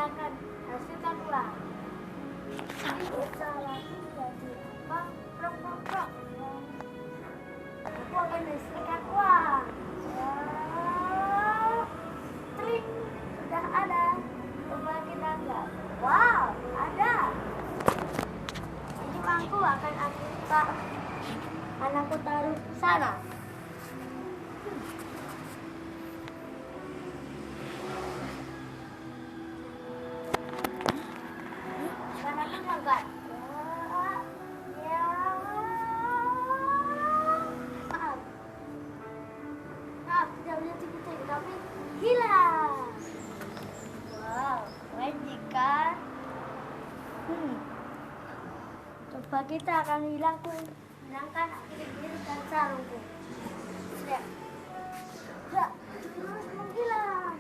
akan hasilkan uang. Bisa lagi jadi apa? Prok prok prok. Aku akan hasilkan uang. Ya, tring, sudah ada. Coba kita lihat. Wow, ada. Jadi uangku akan aku taruh di sana. Sana kan enggak. Ya. Maaf, tidak lihat titik tapi hilang. Wow, magic kan? Coba kita akan hilangkan akhir-akhir dan sarungku. Lihat. Ya, terus menghilang.